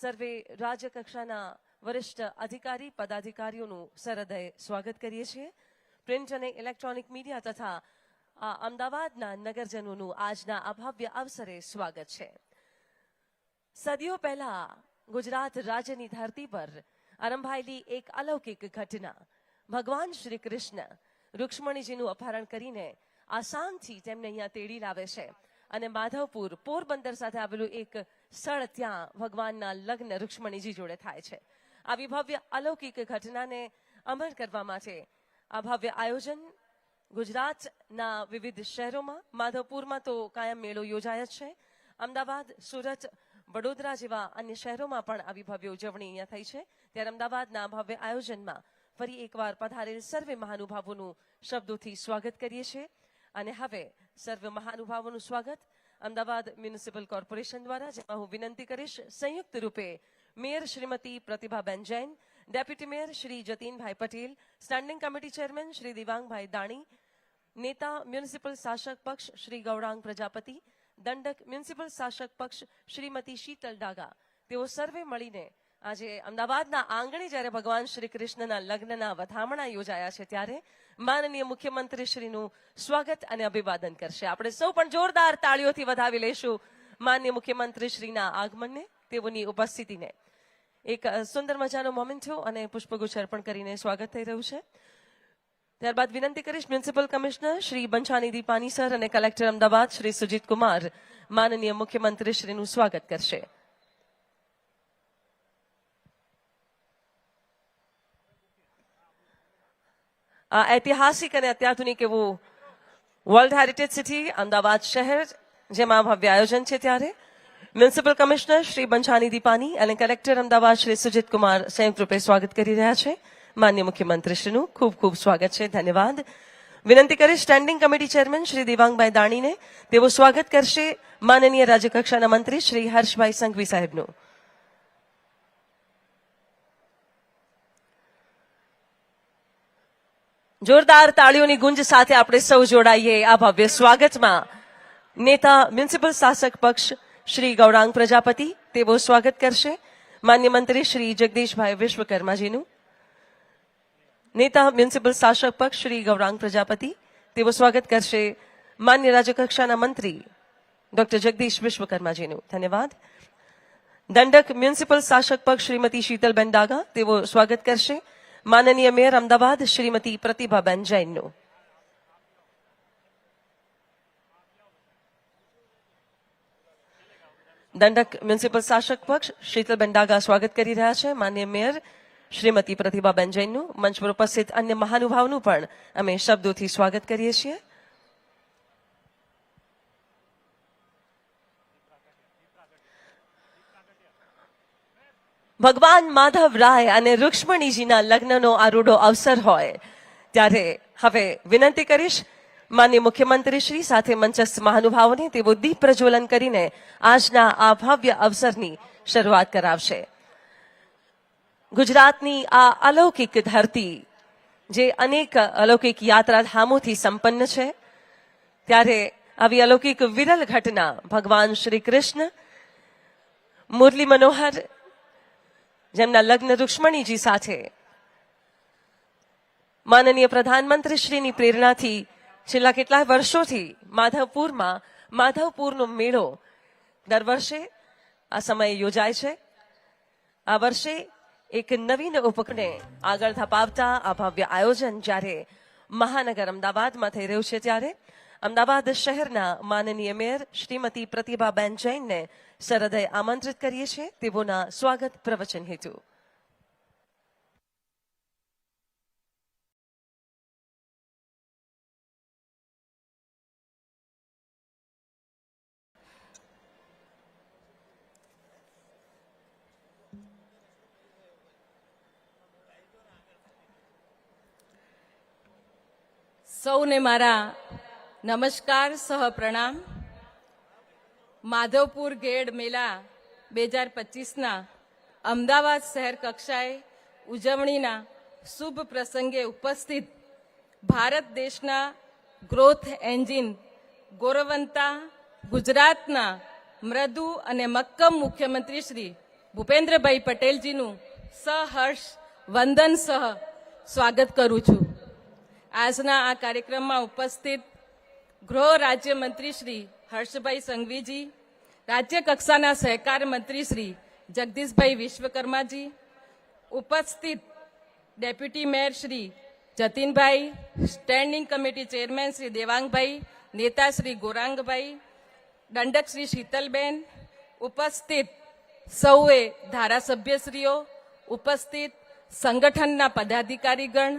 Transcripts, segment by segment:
સર્વે રાજ્યકક્ષાના વરિષ્ઠ અધિકારી પદાધિકારીઓનું સરહૃદય સ્વાગત કરીએ છીએ. પ્રિન્ટ અને ઇલેક્ટ્રોનિક મીડિયા તથા અમદાવાદના નગરજનોનું આજના આ ભવ્ય અવસરે સ્વાગત છે. સદીઓ પહેલા ગુજરાત રાજ્યની ધરતી પર આરંભાયેલી એક અલૌકિક ઘટના, ભગવાન શ્રી કૃષ્ણ રૂક્ષ્મણીજીનું અપહરણ કરીને આસામથી તેમને અહીંયા તેડી લાવે છે અને માધવપુર પોરબંદર સાથે આવેલું એક સ્થળ, ત્યાં ભગવાનના લગ્ન રૂક્ષ્મણીજી જોડે થાય છે. આવી ભવ્ય અલૌકિક ઘટનાને અમર કરવા માટે આ ભવ્ય આયોજન ગુજરાતના વિવિધ શહેરોમાં, માધવપુરમાં તો કાયમ મેળો યોજાય જ છે. અમદાવાદ, સુરત, વડોદરા જેવા અન્ય શહેરોમાં પણ આવી ભવ્ય ઉજવણી અહીંયા થઈ છે. ત્યારે અમદાવાદના ભવ્ય આયોજનમાં ફરી એકવાર પધારેલ સર્વે મહાનુભાવોનું શબ્દોથી સ્વાગત કરીએ છીએ. અને હવે સર્વે મહાનુભાવોનું સ્વાગત અમદાવાદ મ્યુનિસિપલ કોર્પોરેશન દ્વારા, જેમાં હું વિનંતી કરીશ સંયુક્ત રૂપે mayor Shrimati Pratibhaben Jain, deputy mayor Shri Jatinbhai Patel, standing committee chairman Shri Divangbhai Dani, નેતા મ્યુનિસિપલ શાસક પક્ષ શ્રી ગૌરાંગ પ્રજાપતિ, દંડક મ્યુનિસિપલ શાસક પક્ષ શ્રીમતી શીતલ ડાગા, તેઓ સર્વે મળીને આજે અમદાવાદના આંગણે જ્યારે ભગવાન શ્રી કૃષ્ણના લગ્નના વધામણા યોજાયા છે ત્યારે માનનીય મુખ્યમંત્રી શ્રીનું સ્વાગત અને અભિવાદન કરશે. આપણે સૌ પણ જોરદાર તાળીઓથી વધાવી લઈશું માનનીય મુખ્યમંત્રી શ્રીના આગમનને, તેઓની ઉપસ્થિતિને. એક સુંદર મજાનો મોમેન્ટો અને પુષ્પગુચ્છ અર્પણ કરીને સ્વાગત થઈ રહ્યું છે. ત્યારબાદ વિનંતી કરીશ મ્યુનિસિપલ કમિશનર શ્રી બંછાનિધિ પાની સર અને કલેક્ટર અમદાવાદ શ્રી સુજીત કુમાર માનનીય મુખ્યમંત્રી શ્રીનું સ્વાગત કરશે. આ ઐતિહાસિક અને અત્યાધુનિક એવું વર્લ્ડ હેરિટેજ સિટી અમદાવાદ શહેર, જેમાં ભવ્ય આયોજન છે, ત્યારે મ્યુનિસિપલ કમિશનર શ્રી બંછાનિધિ પાની અને કલેક્ટર અમદાવાદ શ્રી સુજીત કુમાર સંયુક્ત રૂપે સ્વાગત કરી રહ્યા છે. માન્ય મુખ્યમંત્રી શ્રીનું ખૂબ ખૂબ સ્વાગત છે. ધન્યવાદ. વિનંતી કરી સ્ટેન્ડિંગ કમિટી ચેરમેન શ્રી દિવાંગભાઈ દાણીને, તેઓ સ્વાગત કરશે માનનીય રાજ્યકક્ષાના મંત્રી શ્રી હર્ષભાઈ સંઘવી સાહેબનું. જોરદાર તાળીઓની ગુંજ સાથે આપણે સૌ જોડાઈએ આ ભવ્ય સ્વાગતમાં. નેતા મ્યુનિસિપલ શાસક પક્ષ શ્રી ગૌરાંગ પ્રજાપતિ, તેઓ સ્વાગત કરશે માન્ય મંત્રી શ્રી જગદીશભાઈ વિશ્વકર્માજીનું. નેતા મ્યુનિસિપલ શાસક પક્ષ શ્રી ગૌરાંગ પ્રજાપતિ, તેઓ સ્વાગત કરશે માન્ય રાજ્યકક્ષાના મંત્રી ડોક્ટર જગદીશ વિશ્વકર્માજીનું. ધન્યવાદ. દંડક મ્યુનિસિપલ શાસક પક્ષ શ્રીમતી શીતલબેન ડાગા, તેઓ સ્વાગત કરશે માનનીય મેયર અમદાવાદ શ્રીમતી પ્રતિભાબેન જૈનનું. દંડક મ્યુનિસિપલ શાસક પક્ષ શીતલબેન ડાગા સ્વાગત કરી રહ્યા છે માન્ય મેયર શ્રીમતી પ્રતિભાબેન જૈનનું. મંચ પર ઉપસ્થિત અન્ય મહાનુભાવનું પણ અમે શબ્દોથી સ્વાગત કરીએ છીએ. ભગવાન માધવ રાય અને રૂક્ષ્મણીજીના લગ્નનો આ રૂડો અવસર હોય ત્યારે હવે વિનંતી કરીશ માનનીય મુખ્યમંત્રી શ્રી સાથે મંચસ્થ મહાનુભાવોને, તેઓ દીપ પ્રજ્વલન કરીને આજના આ ભવ્ય અવસરની શરૂઆત કરાવશે. ગુજરાતની આ અલૌકિક ધરતી, જે અનેક અલૌકિક યાત્રાધામોથી સંપન્ન છે, ત્યારે આવી અલૌકિક વિરલ ઘટના ભગવાન શ્રી કૃષ્ણ મુરલી મનોહર, જેમના લગ્ન રૂક્ષ્મણીજી સાથે માનનીય પ્રધાનમંત્રી શ્રીની પ્રેરણાથી છેલ્લા કેટલાય વર્ષોથી માધવપુરનો મેળો દર વર્ષે આ સમયે યોજાય છે. આ વર્ષે એક નવીન ઉપક્રમને આગળ ધપાવતા આ ભવ્ય આયોજન જ્યારે મહાનગર અમદાવાદમાં થઈ રહ્યું છે, ત્યારે અમદાવાદ શહેરના માનનીય મેયર શ્રીમતી પ્રતિભાબેન જૈનને સરહૃદય આમંત્રિત કરીએ છીએ તેઓના સ્વાગત પ્રવચન હેતુ. સૌને મારા નમસ્કાર સહ પ્રણામ. માધવપુર ગેડ મેળા 2025ના અમદાવાદ શહેર કક્ષાએ ઉજવણીના શુભ પ્રસંગે ઉપસ્થિત ભારત દેશના ગ્રોથ એન્જિન ગૌરવવંતા ગુજરાતના મૃદુ અને મક્કમ મુખ્યમંત્રી શ્રી ભૂપેન્દ્રભાઈ પટેલજીનું સહર્ષ વંદન સહ સ્વાગત કરું છું. આજના આ કાર્યક્રમમાં ઉપસ્થિત ગૃહ રાજ્યમંત્રી શ્રી હર્ષભાઈ સંઘવીજી, રાજ્ય કક્ષાના સહકાર મંત્રી શ્રી જગદીશભાઈ વિશ્વકર્માજી, ઉપસ્થિત ડેપ્યુટી મેયર શ્રી જતીનભાઈ, standing committee chairman Shri Devangbhai, નેતા શ્રી ગોરાંગભાઈ, દંડક શ્રી શીતલબેન, ઉપસ્થિત સૌએ ધારાસભ્યશ્રીઓ, ઉપસ્થિત સંગઠનના પદાધિકારીગણ,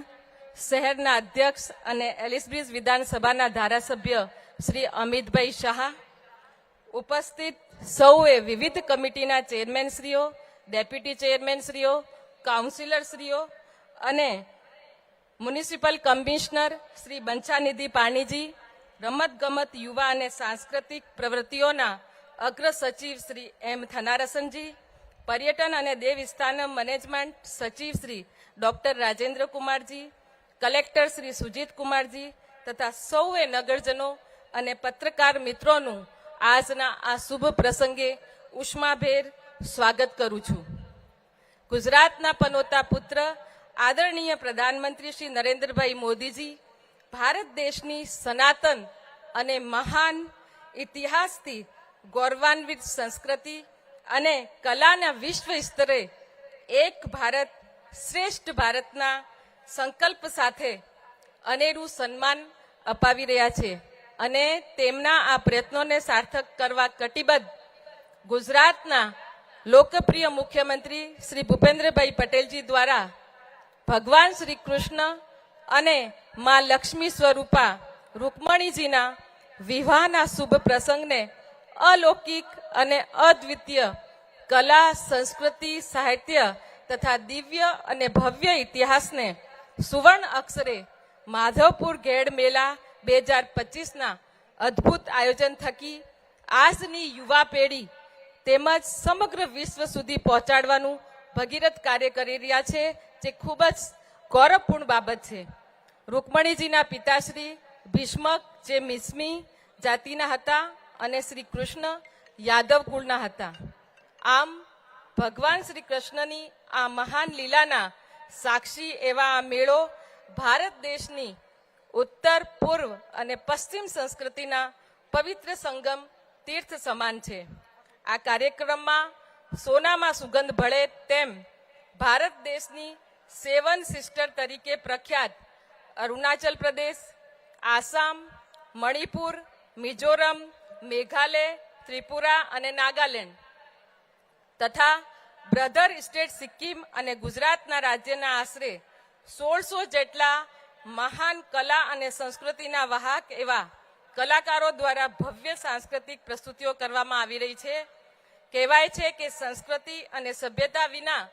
શહેરના અધ્યક્ષ અને એલિસબ્રિજ વિધાનસભાના ધારાસભ્ય શ્રી અમિતભાઈ શાહ, ઉપસ્થિત સૌએ વિવિધ કમિટીના ચેરમેનશ્રીઓ, ડેપ્યુટી ચેરમેનશ્રીઓ, કાઉન્સિલરશ્રીઓ અને મ્યુનિસિપલ કમિશનર શ્રી બંછાનિધિ પાણીજી, રમતગમત, યુવા અને સાંસ્કૃતિક પ્રવૃત્તિઓના અગ્ર સચિવ શ્રી એમ થનારસનજી, પર્યટન અને દેવસ્થાન મેનેજમેન્ટ સચિવ શ્રી ડોક્ટર રાજેન્દ્ર કુમારજી, કલેક્ટર શ્રી સુજીત કુમારજી તથા સૌએ નગરજનો અને પત્રકાર મિત્રોનું આજના આ શુભ પ્રસંગે ઉષ્માભેર સ્વાગત કરું છું. ગુજરાતના પનોતા પુત્ર આદરણીય પ્રધાનમંત્રી શ્રી નરેન્દ્રભાઈ મોદીજી ભારત દેશની સનાતન અને મહાન ઇતિહાસથી ગૌરવાન્વિત સંસ્કૃતિ અને કલાના વિશ્વ સ્તરે એક ભારત શ્રેષ્ઠ ભારતના સંકલ્પ સાથે અનેરું સન્માન અપાવી રહ્યા છે અને તેમના આ પ્રયત્નોને સાર્થક કરવા કટિબદ્ધ ગુજરાતના લોકપ્રિય મુખ્યમંત્રી શ્રી ભૂપેન્દ્રભાઈ પટેલજી દ્વારા ભગવાન શ્રી કૃષ્ણ અને મા લક્ષ્મી સ્વરૂપા રૂકમણીજીના વિવાહના શુભ પ્રસંગને અલૌકિક અને અદ્વિતીય કલા, સંસ્કૃતિ, સાહિત્ય તથા દિવ્ય અને ભવ્ય ઇતિહાસને સુવર્ણ અક્ષરે માધવપુર ગેડ મેળા 2025ના અદ્ભુત આયોજન થકી આજની યુવા પેઢી તેમજ સમગ્ર વિશ્વ સુધી પહોંચાડવાનું ભગીરથ કાર્ય કરી રહ્યા છે, જે ખૂબ જ ગૌરવપૂર્ણ બાબત છે. રૂકમણીજીના પિતાશ્રી ભીષ્મક જે મિસ્મી જાતિના હતા અને શ્રી કૃષ્ણ યાદવ કુળના હતા. આમ ભગવાન શ્રી કૃષ્ણની આ મહાન લીલાના સાક્ષી એવા આ મેળો ભારત દેશની ઉત્તર, પૂર્વ અને પશ્ચિમ સંસ્કૃતિના પવિત્ર સંગમ તીર્થ સમાન છે. આ કાર્યક્રમમાં સોનામાં સુગંધ ભળે તેમ ભારત દેશની 7 સિસ્ટર તરીકે પ્રખ્યાત અરુણાચલ પ્રદેશ, આસામ, મણિપુર, મિઝોરમ, મેઘાલય, ત્રિપુરા અને નાગાલેન્ડ તથા બ્રધર સ્ટેટ સિક્કિમ અને ગુજરાતના રાજ્યના આશરે 1600 જેટલા મહાન કલા અને સંસ્કૃતિના વાહક એવા કલાકારો દ્વારા ભવ્ય સાંસ્કૃતિક પ્રસ્તુતિઓ કરવામાં આવી રહી છે. કહેવાય છે કે સંસ્કૃતિ અને સભ્યતા વિના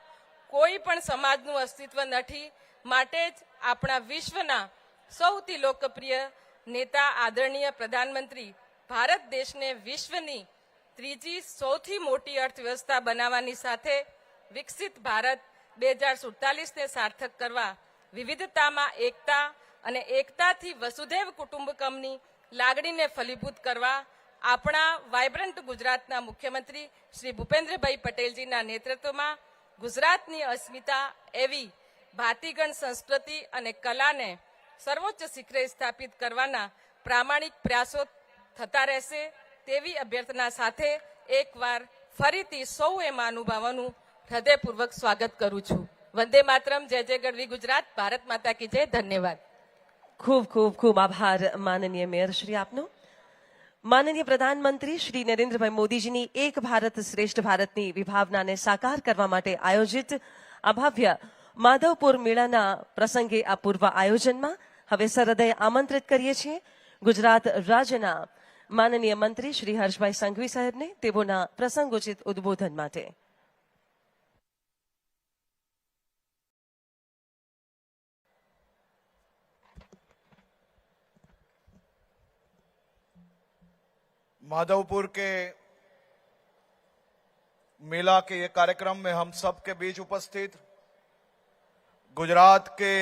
કોઈ પણ સમાજનું અસ્તિત્વ નથી. માટે જ આપણા વિશ્વના સૌથી લોકપ્રિય નેતા આદરણીય પ્રધાનમંત્રી ભારત દેશને વિશ્વની ત્રીજી સૌથી મોટી અર્થવ્યવસ્થા બનાવવાની સાથે વિકસિત ભારત 2047ને સાર્થક કરવા વિવિધતામાં એકતા અને એકતાથી વસુધૈવ કુટુંબકમની લાગણીને ફલીભૂત કરવા આપણા વાઇબ્રન્ટ ગુજરાતના મુખ્યમંત્રી શ્રી ભૂપેન્દ્રભાઈ પટેલજીના નેતૃત્વમાં ગુજરાતની અસ્મિતા એવી ભાતીગણ સંસ્કૃતિ અને કલાને સર્વોચ્ચ શિખરે સ્થાપિત કરવાના પ્રામાણિક પ્રયાસો થતા રહેશે તેવી અભ્યર્થના સાથે એકવાર ફરીથી સૌએ મહાનુભાવોનું હૃદયપૂર્વક સ્વાગત કરું છું. વંદે માતરમ. જય જય ગઢવી ગુજરાત. ભારત માતા કી જય. ધન્યવાદ. ખૂબ ખૂબ ખૂબ આભાર માનનીય મેયર શ્રી આપનો. માનનીય પ્રધાનમંત્રી શ્રી નરેન્દ્રભાઈ મોદીજીની એક ભારત શ્રેષ્ઠ ભારતની વિભાવનાને સાકાર કરવા માટે આયોજિત આ ભવ્ય માધવપુર મેળાના પ્રસંગે આ પૂર્વ આયોજનમાં હવે સહૃદય આમંત્રિત કરીએ છીએ ગુજરાત રાજ્યના માનનીય મંત્રી શ્રી હર્ષભાઈ સંઘવી સાહેબને તેઓના પ્રસંગોચિત ઉદ્બોધન માટે. माधवपुर के मेला के ये कार्यक्रम में हम सब के बीच उपस्थित गुजरात के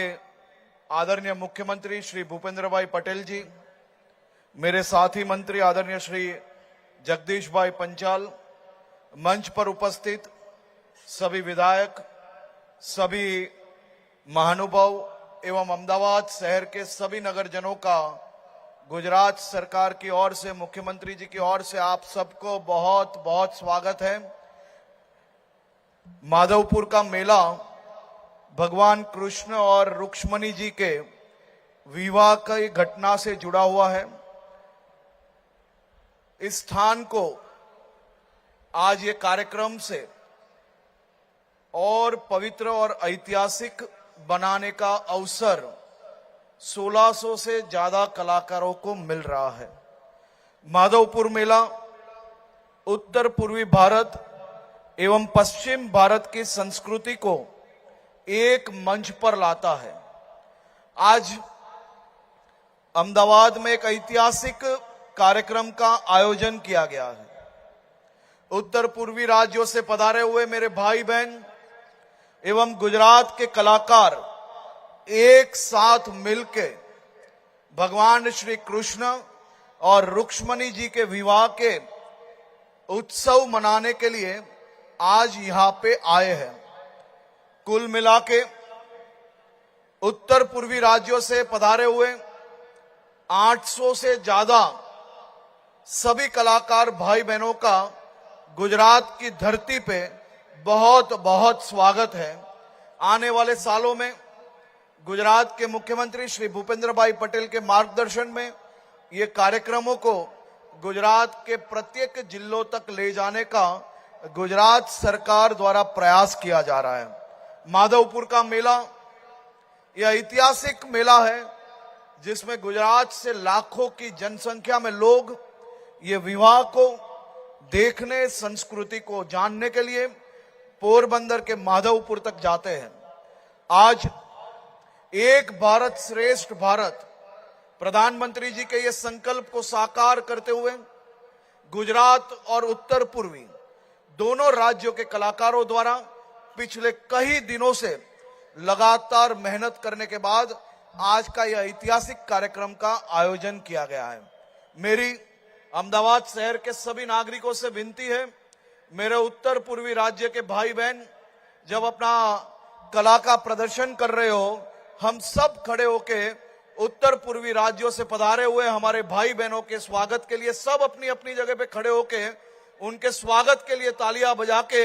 आदरणीय मुख्यमंत्री श्री भूपेंद्र भाई पटेल जी, मेरे साथी मंत्री आदरणीय श्री जगदीश भाई पंचाल, मंच पर उपस्थित सभी विधायक, सभी महानुभाव एवं अहमदाबाद शहर के सभी नगरजनों का गुजरात सरकार की ओर से, मुख्यमंत्री जी की ओर से आप सबको बहुत बहुत स्वागत है। माधवपुर का मेला भगवान कृष्ण और रुक्मणी जी के विवाह की घटना से जुड़ा हुआ है। इस स्थान को आज ये कार्यक्रम से और पवित्र और ऐतिहासिक बनाने का अवसर 1600 से ज्यादा कलाकारों को मिल रहा है। माधवपुर मेला उत्तर पूर्वी भारत एवं पश्चिम भारत की संस्कृति को एक मंच पर लाता है। आज अहमदाबाद में एक ऐतिहासिक कार्यक्रम का आयोजन किया गया है। उत्तर पूर्वी राज्यों से पधारे हुए मेरे भाई बहन एवं गुजरात के कलाकार एक साथ मिलकर भगवान श्री कृष्ण और रुक्मणी जी के विवाह के उत्सव मनाने के लिए आज यहां पे आए हैं। कुल मिला के उत्तर पूर्वी राज्यों से पधारे हुए 800 से ज्यादा सभी कलाकार भाई बहनों का गुजरात की धरती पे बहुत बहुत स्वागत है। आने वाले सालों में गुजरात के मुख्यमंत्री श्री भूपेंद्र भाई पटेल के मार्गदर्शन में ये कार्यक्रमों को गुजरात के प्रत्येक जिलों तक ले जाने का गुजरात सरकार द्वारा प्रयास किया जा रहा है। माधवपुर का मेला यह ऐतिहासिक मेला है जिसमें गुजरात से लाखों की जनसंख्या में लोग ये विवाह को देखने, संस्कृति को जानने के लिए पोरबंदर के माधवपुर तक जाते हैं। आज एक भारत श्रेष्ठ भारत प्रधानमंत्री जी के ये संकल्प को साकार करते हुए गुजरात और उत्तर पूर्वी दोनों राज्यों के कलाकारों द्वारा पिछले कई दिनों से लगातार मेहनत करने के बाद आज का यह ऐतिहासिक कार्यक्रम का आयोजन किया गया है। मेरी अहमदाबाद शहर के सभी नागरिकों से विनती है, मेरे उत्तर पूर्वी राज्य के भाई बहन जब अपना कला का प्रदर्शन कर रहे हो, हम सब खड़े होके उत्तर पूर्वी राज्यों से पधारे हुए हमारे भाई बहनों के स्वागत के लिए सब अपनी अपनी जगह पे खड़े होके उनके स्वागत के लिए तालियां बजा के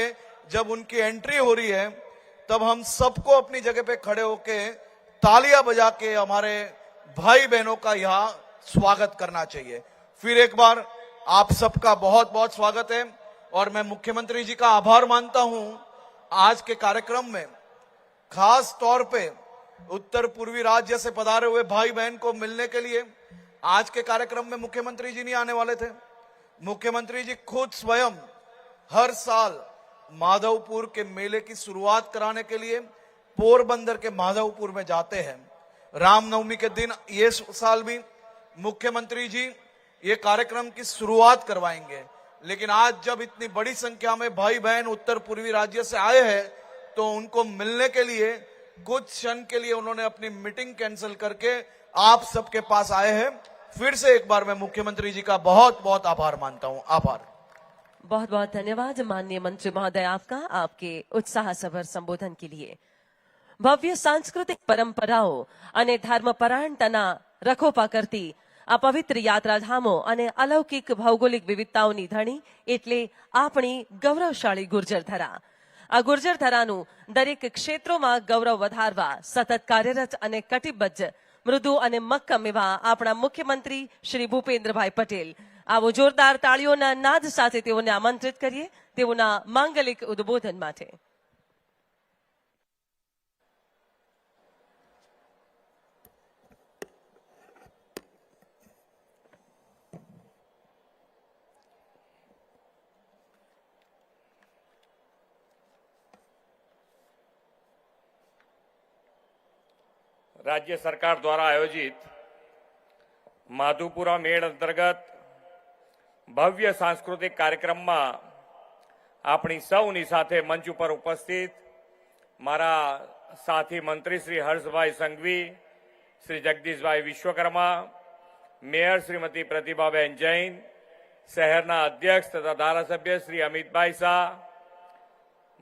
जब उनकी एंट्री हो रही है तब हम सबको अपनी जगह पे खड़े होके तालियां बजा के हमारे भाई बहनों का यहाँ स्वागत करना चाहिए। फिर एक बार आप सबका बहुत बहुत स्वागत है और मैं मुख्यमंत्री जी का आभार मानता हूं। आज के कार्यक्रम में खास तौर पे उत्तर पूर्वी राज्य से पधारे हुए भाई बहन को मिलने के लिए आज के कार्यक्रम में मुख्यमंत्री जी नहीं आने वाले थे। मुख्यमंत्री जी खुद स्वयं हर साल माधवपुर के मेले की शुरुआत कराने के लिए पोरबंदर के माधवपुर में जाते हैं। रामनवमी के दिन ये साल भी मुख्यमंत्री जी ये कार्यक्रम की शुरुआत करवाएंगे, लेकिन आज जब इतनी बड़ी संख्या में भाई बहन उत्तर पूर्वी राज्य से आए हैं तो उनको मिलने के लिए कुछ क्षण के लिए उन्होंने अपनी मीटिंग कैंसिल करके आप सबके पास आए हैं। फिर से एक बार मैं मुख्यमंत्री जी का बहुत बहुत आभार मानता हूं। आभार। बहुत बहुत धन्यवाद माननीय मंत्री महोदय आपका, आपके उत्साह सभर संबोधन के लिए। ભવ્ય સાંસ્કૃતિક પરંપરાઓ અને ધર્મપરાયણતાના રખોપા કરતી આ પવિત્ર યાત્રાધામો અને અલૌકિક ભૌગોલિક વિવિધતાઓની ધણી એટલે આપણી ગૌરવશાળી ગુર્જર ધરા। આ ગુર્જર ધરાનું દરેક ક્ષેત્રોમાં ગૌરવ વધારવા સતત કાર્યરત અને કટિબદ્ધ મૃદુ અને મક્કમ એવા આપણા મુખ્યમંત્રી શ્રી ભૂપેન્દ્રભાઈ પટેલ। આવો જોરદાર તાળીઓના નાદ સાથે તેઓને આમંત્રિત કરીએ તેઓના માંગલિક ઉદ્બોધન માટે। राज्य सरकार द्वारा आयोजित माधुपुरा मेळ अंतर्गत भव्य सांस्कृतिक कार्यक्रम में अपनी सौनी साथे मंच पर उपस्थित मारा साथी मंत्री श्री हर्षभाई संघवी, श्री जगदीशभाई विश्वकर्मा, मेयर श्रीमती प्रतिभाबेन जैन, शहरना अध्यक्ष तथा धारासभ्य श्री अमितभाई शाह,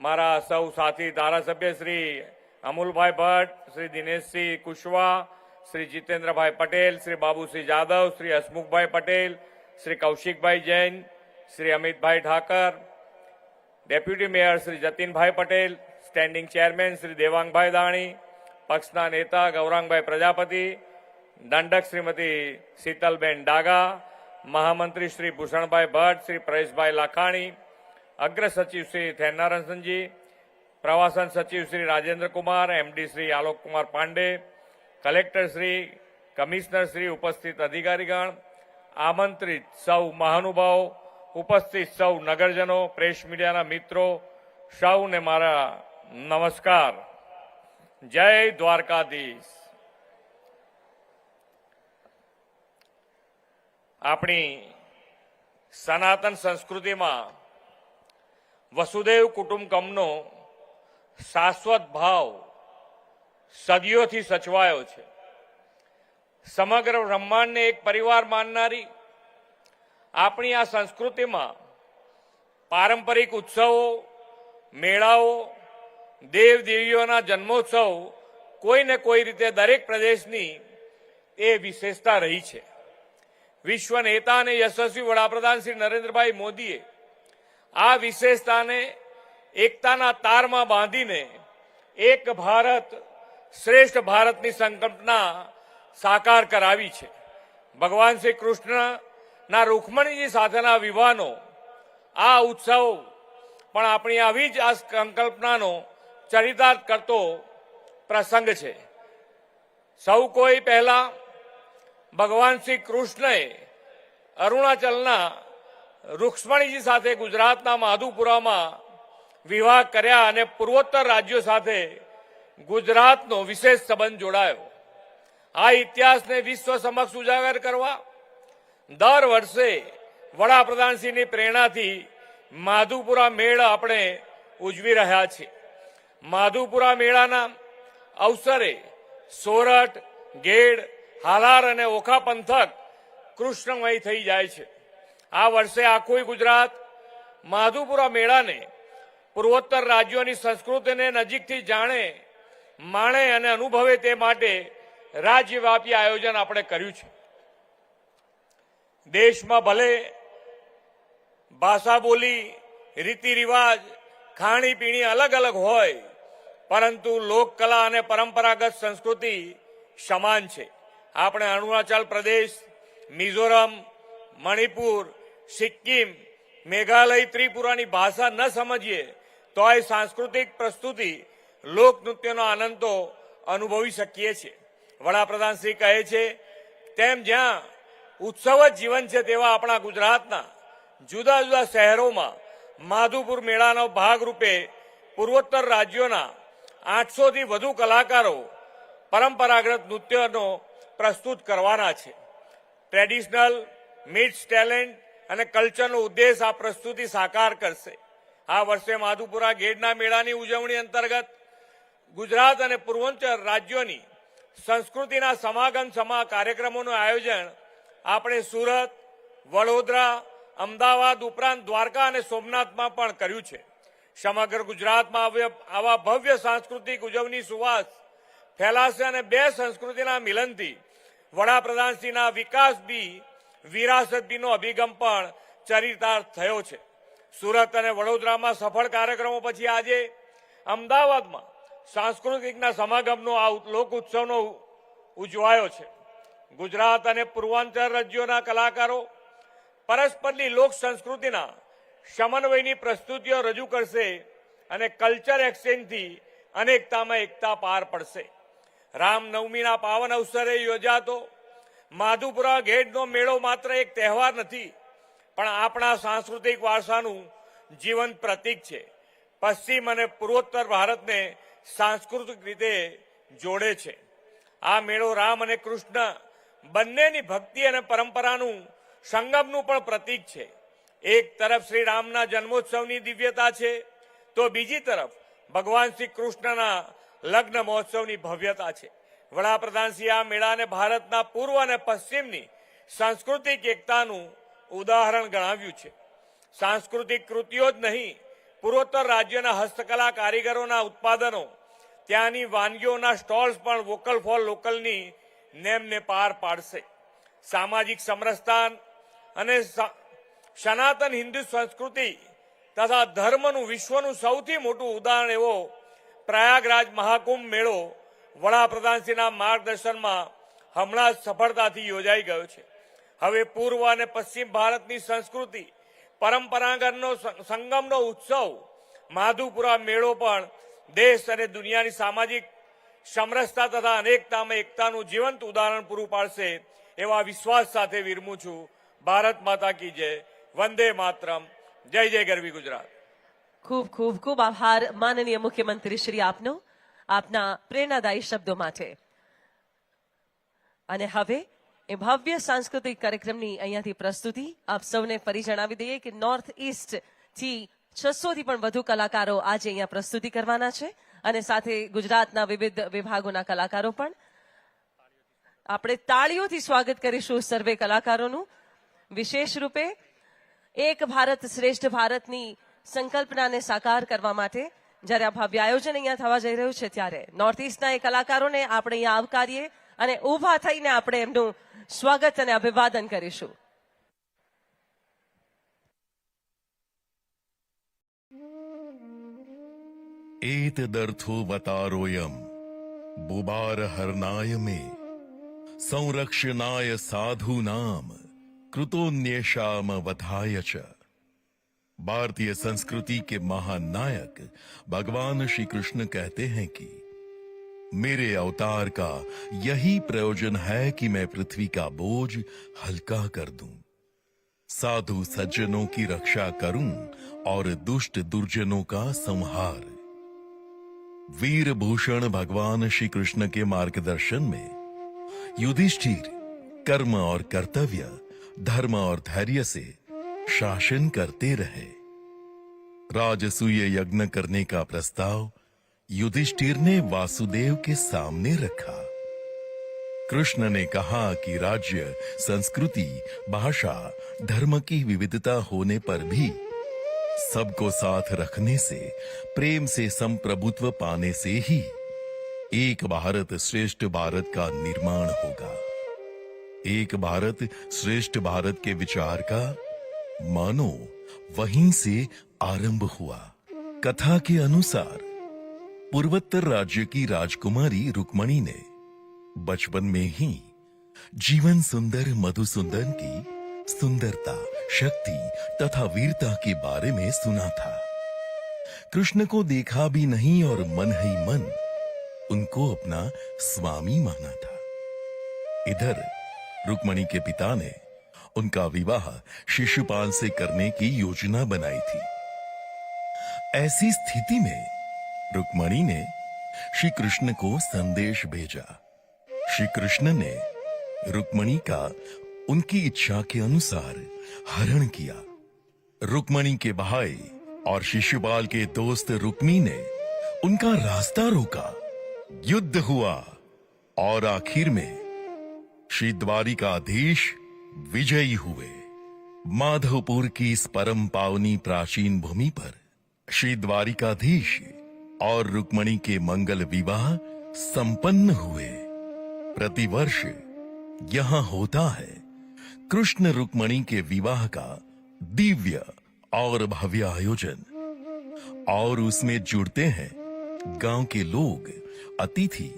મારા સૌ સાથી ધારાસભ્ય Shri Amulbhai Bhatt, Shri Dineshsinh Kushwa, Shri જીતેન્દ્રભાઈ Patel, Shri Babusinh Jadav, Shri Hasmukhbhai Patel, Shri Kaushikbhai Jain, Shri Amitbhai Thakar, deputy mayor Shri Jatinbhai Patel, standing chairman Shri Devangbhai Dani, પક્ષના નેતા ગૌરાંગભાઈ પ્રજાપતિ, દંડક શ્રીમતી શીતલબેન ડાગા, મહામંત્રી શ્રી ભૂષણભાઈ ભટ્ટ, શ્રી પરેશભાઈ લાખાણી, અગ્ર સચિવ શ્રી થેન્નારસનજી, પ્રવાસન સચિવ Shri Rajendra Kumar, MD Shri Alok Kumar Pandey, collector Shri, commissioner Shri, ઉપસ્થિત અધિકારીગણ, આમંત્રિત સૌ મહાનુભાવો, ઉપસ્થિત સૌ નગરજનો, પ્રેસ મીડિયાના મિત્રો, સૌને મારા નમસ્કાર. જય દ્વારકાધીશ. આપણી સનાતન સંસ્કૃતિમાં વસુદેવ કુટુંબકમનો શાશ્વત ભાવ સદીઓથી સચવાયો છે. સમગ્ર બ્રહ્માંડને એક પરિવાર માનનારી આપણી આ સંસ્કૃતિમાં પારંપરિક ઉત્સવો, મેળાઓ, દેવ દેવીઓના જન્મોત્સવ કોઈને કોઈ રીતે દરેક પ્રદેશની એ વિશેષતા રહી છે. વિશ્વ નેતા અને યશસ્વી વડાપ્રધાન શ્રી નરેન્દ્રભાઈ મોદીએ આ વિશેષતાને એકતાના તારમાં બાંધીને એક ભારત શ્રેષ્ઠ ભારતની સંકલ્પના સાકાર કરાવી છે. ભગવાન શ્રી કૃષ્ણના રૂકમણીજી સાથેના વિવાહનો આ ઉત્સવ પણ આપણી આવી જ આ સંકલ્પનાનો ચરિતાર્થ કરતો પ્રસંગ છે. સૌ કોઈ પહેલા ભગવાન શ્રી કૃષ્ણએ અરુણાચલના રૂક્ષ્મણીજી સાથે ગુજરાતના માધુપુરામાં વિવાહ કર્યા અને પૂર્વોત્તર રાજ્યો સાથે ગુજરાતનો વિશેષ સંબંધ જોડાયો. આ ઇતિહાસને વિશ્વ સમક્ષ ઉજાગર કરવા દર વર્ષે વડાપ્રધાનશ્રીની પ્રેરણાથી માધુપુરા મેળા આપણે ઉજવી રહ્યા છીએ. માધુપુરા મેળાના અવસરે સોરઠ, ગેડ, હાલાર અને ઓખા પંથક કૃષ્ણમય થઈ જાય છે. આ વર્ષે આખું ગુજરાત માધુપુરા મેળાને પૂર્વોત્તર રાજ્યોની સંસ્કૃતિને નજીકથી જાણે, માણે અને અનુભવે તે માટે રાજ્યવ્યાપી આયોજન આપણે કર્યું છે. દેશમાં ભલે ભાષા બોલી, રીતિ રિવાજ, ખાણીપીણી અલગ અલગ હોય, પરંતુ લોકકલા અને પરંપરાગત સંસ્કૃતિ સમાન છે. આપણે અરુણાચલ પ્રદેશ, મિઝોરમ, મણિપુર, સિક્કિમ, મેઘાલય, ત્રિપુરાની ભાષા ન સમજીએ તો એ સાંસ્કૃતિક પ્રસ્તુતિ, લોકનૃત્યનો આનંદ તો અનુભવી શકીએ છીએ. વડાપ્રધાન શ્રી કહે છે તેમ જ્યાં ઉત્સવ જ જીવન છે તેવા આપણા ગુજરાતના જુદા જુદા શહેરોમાં માધુપુર મેળાનો ભાગરૂપે પૂર્વોત્તર રાજ્યોના 800થી વધુ કલાકારો પરંપરાગત નૃત્યનો પ્રસ્તુત કરવાના છે. ટ્રેડિશનલ, મિક્સ ટેલેન્ટ અને કલ્ચરનો ઉદ્દેશ આ પ્રસ્તુતિ સાકાર કરશે. આ વર્ષે માધુપુરા ગેડના મેળાની ઉજવણી અંતર્ગત ગુજરાત અને પૂર્વોત્તર રાજ્યોની સંસ્કૃતિના સમાગમ કાર્યક્રમોનું આયોજન આપણે સુરત, વડોદરા, અમદાવાદ ઉપરાંત દ્વારકા અને સોમનાથમાં પણ કર્યું છે. સમગ્ર ગુજરાતમાં આવા ભવ્ય સાંસ્કૃતિક ઉજવણી સુવાસ ફેલાશે અને બે સંસ્કૃતિના મિલનથી વડાપ્રધાનશ્રીના વિકાસ બી, વિરાસત બીનો અભિગમ પણ ચરિતાર્થ થયો છે. સુરત અને વડોદરામાં સફળ કાર્યક્રમો પછી આજે અમદાવાદમાં સાંસ્કૃતિકના સમાગમનો આ લોક ઉત્સવનો ઉજવાયો છે. ગુજરાત અને પૂર્વાંચલ રાજ્યોના કલાકારો પરસ્પરની લોક સંસ્કૃતિના સમન્વયની પ્રસ્તુતિઓ રજૂ કરશે અને કલ્ચર એક્સચેન્જથી અનેકતામાં એકતા પાર પડશે. રામનવમીના પાવન અવસરે યોજાતો માધુપુરા ગેડનો મેળો માત્ર એક તહેવાર નથી, પણ આપણા સાંસ્કૃતિક વારસાનું જીવંત પ્રતીક છે. પશ્ચિમ અને પૂર્વોત્તર ભારતને સાંસ્કૃતિક રીતે જોડે છે. આ મેળો રામ અને કૃષ્ણ બંનેની ભક્તિ અને પરંપરાનું સંગમનું પણ પ્રતીક છે. એક તરફ શ્રી રામના જન્મોત્સવની દિવ્યતા છે, તો બીજી તરફ ભગવાન શ્રી કૃષ્ણના લગ્ન મહોત્સવની ભવ્યતા છે. વડાપ્રધાનશ્રી આ મેળાને ભારતના પૂર્વ અને પશ્ચિમની સાંસ્કૃતિક એકતાનું ઉદાહરણ ગણાવ્યું છે. સાંસ્કૃતિક કૃતિઓ જ નહીં, પૂર્વોત્તર રાજ્યોના હસ્તકલા કારીગરોના ઉત્પાદનો, ત્યાંની વાનગીઓના સ્ટોલ્સ પણ વોકલ ફોર લોકલની નેમને પાર પાડશે. સામાજિક સમરસતા અને સનાતન હિન્દુ સંસ્કૃતિ તથા ધર્મનું વિશ્વનું સૌથી મોટું ઉદાહરણ એવો પ્રયાગરાજ મહાકુંભ મેળો વડાપ્રધાનશ્રીના માર્ગદર્શનમાં હમણાં જ સફળતાથી યોજાઈ ગયો છે. હવે પૂર્વ અને પશ્ચિમ ભારતની સંસ્કૃતિ પરંપરાગતનો સંગમનો ઉત્સવ માધુપુરા મેળો પણ દેશ અને દુનિયાની સામાજિક સમરસતા તથા અનેકતામાં એકતાનું જીવંત ઉદાહરણ પૂરું પાડશે એવા વિશ્વાસ સાથે વિરમું છું. ભારત માતા કી જય. વંદે માતરમ. જય જય ગરવી ગુજરાત. ખૂબ ખૂબ ખૂબ આભાર માનનીય મુખ્યમંત્રી શ્રી આપનો, આપના પ્રેરણાદાયી શબ્દો માટે. અને હવે એ ભવ્ય સાંસ્કૃતિક કાર્યક્રમની અહીંયાથી પ્રસ્તુતિ આપ સૌને ફરી જણાવી દઈએ કે નોર્થ ઇસ્ટ થી 600 થી પણ વધુ કલાકારો આજે અહીંયા પ્રસ્તુતિ કરવાના છે અને સાથે ગુજરાતના વિવિધ વિભાગોના કલાકારો પણ. આપણે તાળીઓથી સ્વાગત કરીશું સર્વે કલાકારોનું. વિશેષ રૂપે એક ભારત શ્રેષ્ઠ ભારતની સંકલ્પનાને સાકાર કરવા માટે જ્યારે આ ભવ્ય આયોજન અહીંયા થવા જઈ રહ્યું છે ત્યારે નોર્થ ઇસ્ટના એ કલાકારોને આપણે અહીંયા આવકારીએ અને ઊભા થઈને આપણે એમનું સ્વાગત અને અભિવાદન કરીશું. एतदर्थोऽवतारोऽयं बुबारहरणाय मे संरक्षणाय साधूनां कृतोन्येषाम वधाय च। भारतीय संस्कृति के महान नायक भगवान श्री कृष्ण कहते हैं कि मेरे अवतार का यही प्रयोजन है कि मैं पृथ्वी का बोझ हल्का कर दूं, साधु सज्जनों की रक्षा करूं और दुष्ट दुर्जनों का संहार। वीर भूषण भगवान श्री कृष्ण के मार्गदर्शन में युधिष्ठिर कर्म और कर्तव्य, धर्म और धैर्य से शासन करते रहे। राजसूय यज्ञ करने का प्रस्ताव युधिष्ठिर ने वासुदेव के सामने रखा। कृष्ण ने कहा कि राज्य, संस्कृति, भाषा, धर्म की विविधता होने पर भी सबको साथ रखने से, प्रेम से संप्रभुत्व पाने से ही एक भारत श्रेष्ठ भारत का निर्माण होगा। एक भारत श्रेष्ठ भारत के विचार का मानो वहीं से आरंभ हुआ। कथा के अनुसार पूर्वोत्तर राज्य की राजकुमारी रुक्मणी ने बचपन में ही जीवन सुंदर मधुसूदन की सुंदरता, शक्ति तथा वीरता के बारे में सुना था। कृष्ण को देखा भी नहीं और मन ही मन उनको अपना स्वामी माना था। इधर रुक्मणी के पिता ने उनका विवाह शिशुपाल से करने की योजना बनाई थी। ऐसी स्थिति में रुक्मणी ने श्री कृष्ण को संदेश भेजा। श्री कृष्ण ने रुक्मणी का उनकी इच्छा के अनुसार हरण किया। रुक्मणी के भाई और शिशुपाल के दोस्त रुक्मी ने उनका रास्ता रोका। युद्ध हुआ और आखिर में श्री द्वारिकाधीश विजयी हुए। माधवपुर की इस परम पावनी प्राचीन भूमि पर श्री द्वारिकाधीश और रुक्मणी के मंगल विवाह संपन्न हुए। प्रतिवर्ष यहां होता है कृष्ण रुक्मणी के विवाह का दिव्य और भव्य आयोजन, और उसमें जुड़ते हैं गांव के लोग, अतिथि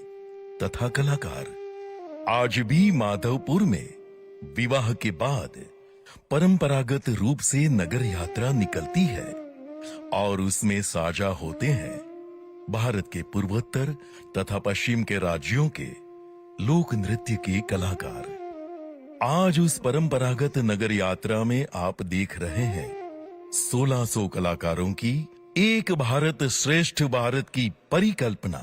तथा कलाकार। आज भी माधवपुर में विवाह के बाद परंपरागत रूप से नगर यात्रा निकलती है और उसमें साझा होते हैं भारत के पूर्वोत्तर तथा पश्चिम के राज्यों के लोक नृत्य के कलाकार। आज उस परंपरागत नगर यात्रा में आप देख रहे हैं 1600 कलाकारों की एक भारत श्रेष्ठ भारत की परिकल्पना।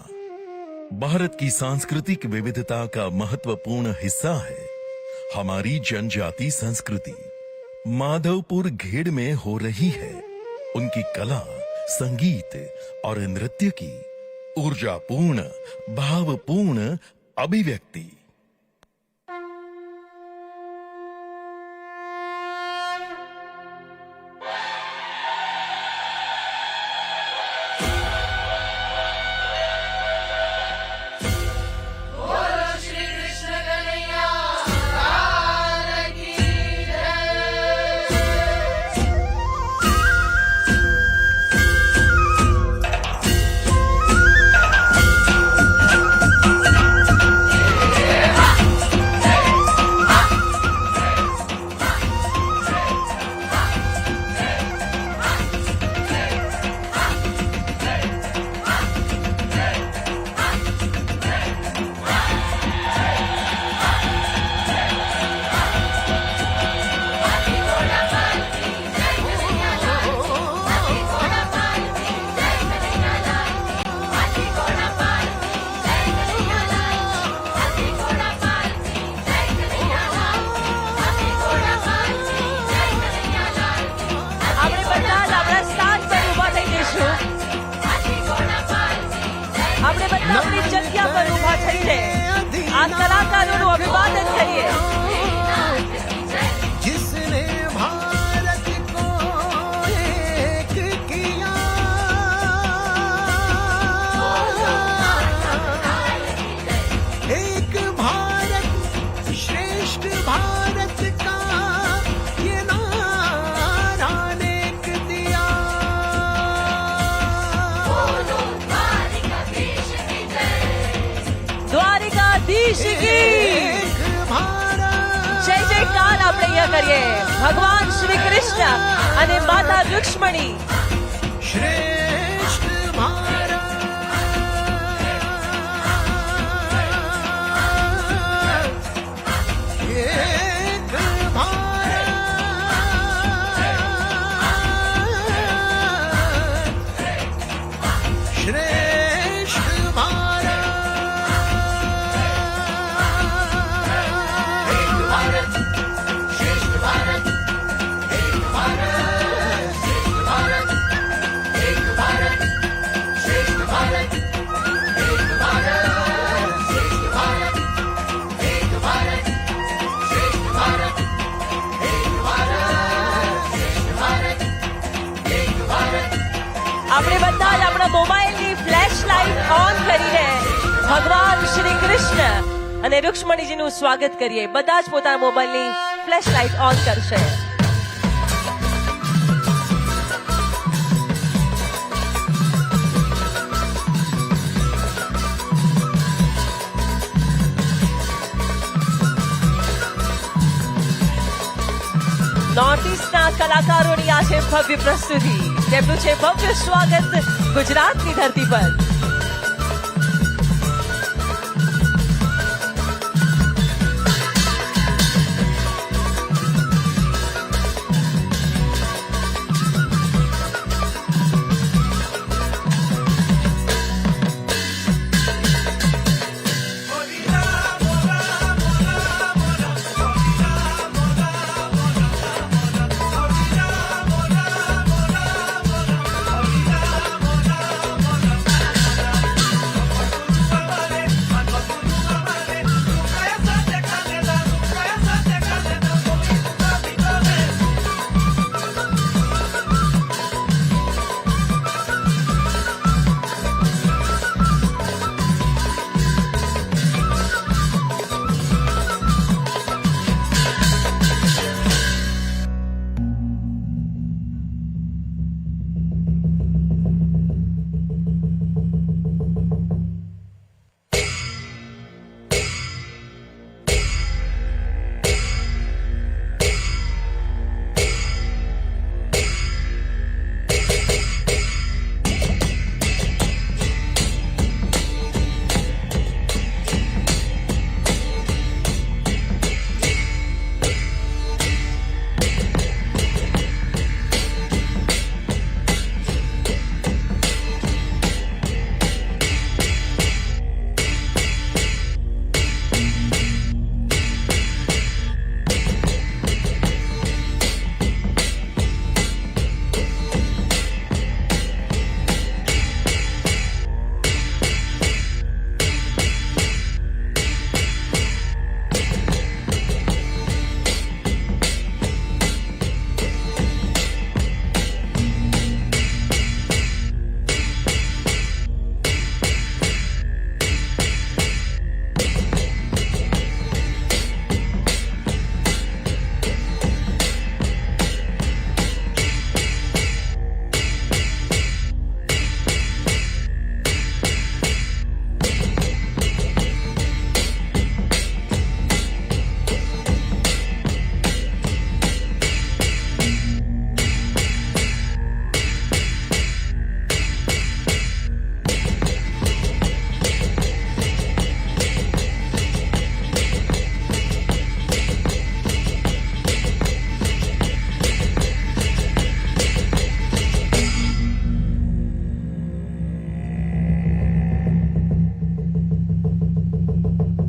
भारत की सांस्कृतिक विविधता का महत्वपूर्ण हिस्सा है हमारी जनजाति संस्कृति। माधवपुर घेड़ में हो रही है उनकी कला, संगीत और नृत्य की ऊर्जापूर्ण, भावपूर्ण अभिव्यक्ति। દ્વારકાધીશ કી જય જયકાર આપણે અહીંયા કરીએ ભગવાન શ્રી કૃષ્ણ અને માતા રૂક્ષ્મણી. આપણે બધા જ આપણા મોબાઈલની ફ્લેશ લાઇટ ઓન કરીને ભગવાન શ્રી કૃષ્ણ અને રૂક્ષ્મણીજીનું સ્વાગત કરીએ. બધા જ પોતાના મોબાઈલની ફ્લેશ લાઇટ ઓન કરશે. નોર્થ ઇસ્ટના કલાકારોની આ છે ભવ્ય પ્રસ્તુતિ. તેમનું છે ભવ્ય સ્વાગત ગુજરાતની ધરતી પર.